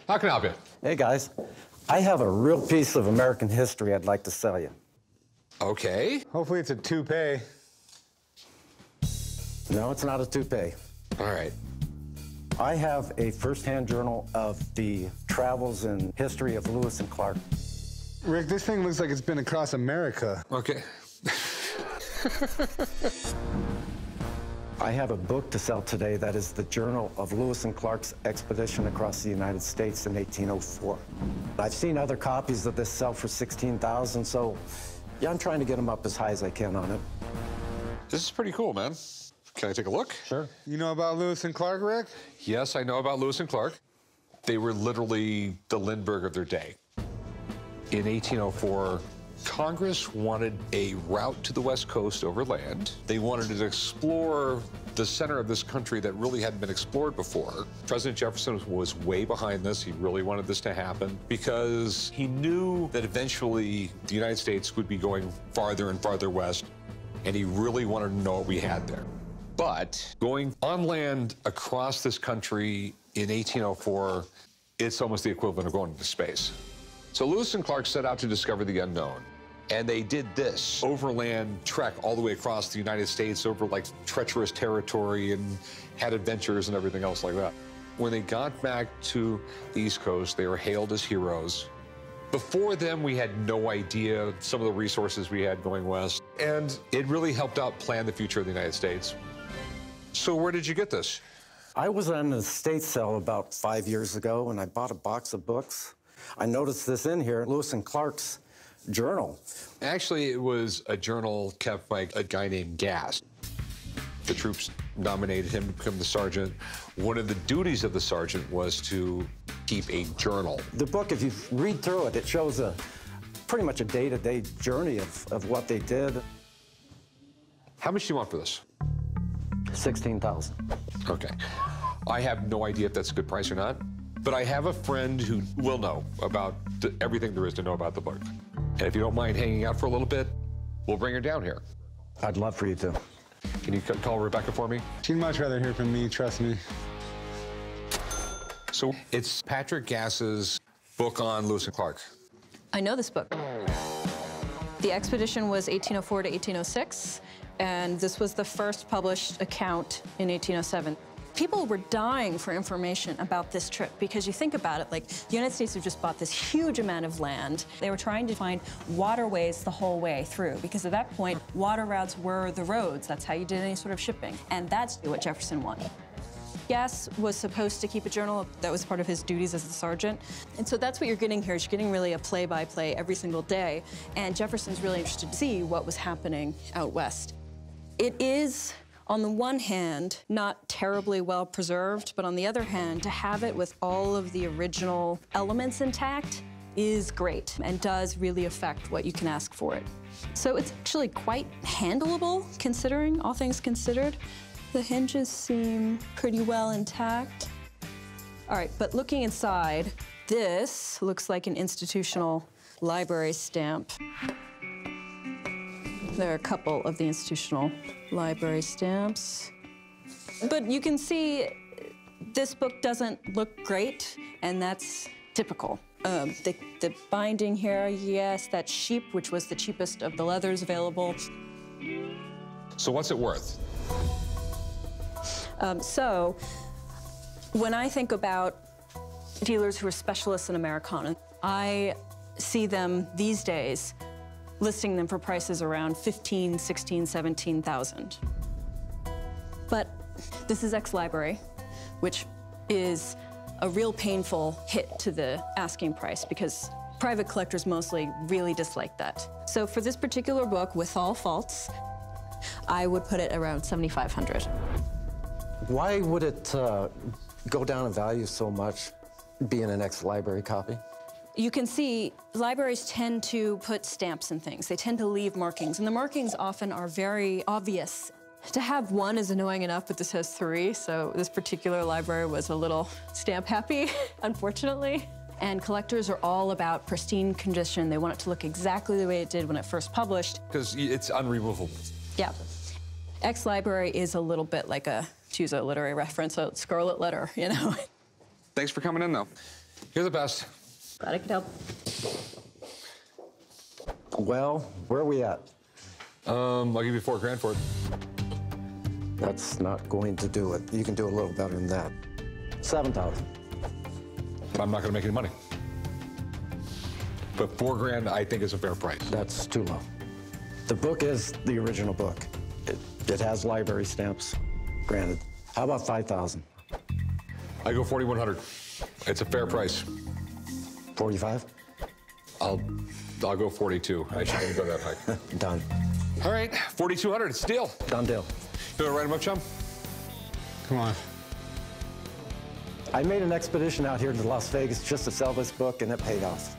How can I help you? Hey, guys. I have a real piece of American history I'd like to sell you. Okay. Hopefully it's a toupee. No, it's not a toupee. All right. I have a first-hand journal of the travels and history of Lewis and Clark. Rick, this thing looks like it's been across America. Okay. I have a book to sell today that is the journal of Lewis and Clark's expedition across the United States in 1804. I've seen other copies of this sell for $16,000, so yeah, I'm trying to get them up as high as I can on it. This is pretty cool, man. Can I take a look? Sure. You know about Lewis and Clark, Rick? Yes, I know about Lewis and Clark. They were literally the Lindbergh of their day. In 1804, Congress wanted a route to the West Coast over land. They wanted to explore the center of this country that really hadn't been explored before. President Jefferson was way behind this. He really wanted this to happen because he knew that eventually the United States would be going farther and farther west, and he really wanted to know what we had there. But going on land across this country in 1804, it's almost the equivalent of going into space. So Lewis and Clark set out to discover the unknown. And they did this overland trek all the way across the United States over like treacherous territory and had adventures and everything else like that. When they got back to the East Coast, they were hailed as heroes. Before them, we had no idea some of the resources we had going west. And it really helped out plan the future of the United States. So where did you get this? I was on an estate sale about 5 years ago, and I bought a box of books. I noticed this in here, Lewis and Clark's journal. Actually, it was a journal kept by a guy named Gass. The troops nominated him to become the sergeant. One of the duties of the sergeant was to keep a journal. The book, if you read through it, it shows pretty much a day-to-day journey of what they did. How much do you want for this? $16,000. Okay. I have no idea if that's a good price or not, but I have a friend who will know about everything there is to know about the book. And if you don't mind hanging out for a little bit, we'll bring her down here. I'd love for you to. Can you call Rebecca for me? She'd much rather hear from me, trust me. So it's Patrick Gass's book on Lewis and Clark. I know this book. The expedition was 1804 to 1806, and this was the first published account in 1807. People were dying for information about this trip because you think about it, like the United States have just bought this huge amount of land. They were trying to find waterways the whole way through because at that point, water routes were the roads. That's how you did any sort of shipping. And that's what Jefferson wanted. Gass was supposed to keep a journal. That was part of his duties as a sergeant. And so that's what you're getting here. You're getting really a play-by-play every single day. And Jefferson's really interested to see what was happening out west. It is, on the one hand, not terribly well preserved, but on the other hand, to have it with all of the original elements intact is great and does really affect what you can ask for it. So it's actually quite handleable, considering all things considered. The hinges seem pretty well intact. All right, but looking inside, this looks like an institutional library stamp. There are a couple of the institutional library stamps. But you can see this book doesn't look great, and that's typical. The binding here, yes, that's sheep, which was the cheapest of the leathers available. So what's it worth? So when I think about dealers who are specialists in Americana, I see them these days listing them for prices around $15,000, $16,000, $17,000. But this is ex-library, which is a real painful hit to the asking price because private collectors mostly really dislike that. So for this particular book, with all faults, I would put it around $7,500. Why would it go down in value so much, being an ex-library copy? You can see libraries tend to put stamps and things. They tend to leave markings, and the markings often are very obvious. To have one is annoying enough, but this has 3, so this particular library was a little stamp happy, unfortunately. And collectors are all about pristine condition. They want it to look exactly the way it did when it first published. Because it's unremovable. Yeah. Ex-library is a little bit like to use a literary reference, a scarlet letter, you know? Thanks for coming in, though. You're the best. Glad I could help. Well, where are we at? I'll give you $4,000 for it. That's not going to do it. You can do a little better than that. 7,000. I'm not gonna make any money. But $4,000, I think, is a fair price. That's too low. The book is the original book. It has library stamps, granted. How about 5,000? I go 4,100. It's a fair price. 45? I'll go 42. I shouldn't go that high. Done. All right, 4,200. It's a deal. Done deal. You want to write him up, chum? Come on. I made an expedition out here to Las Vegas just to sell this book, and it paid off.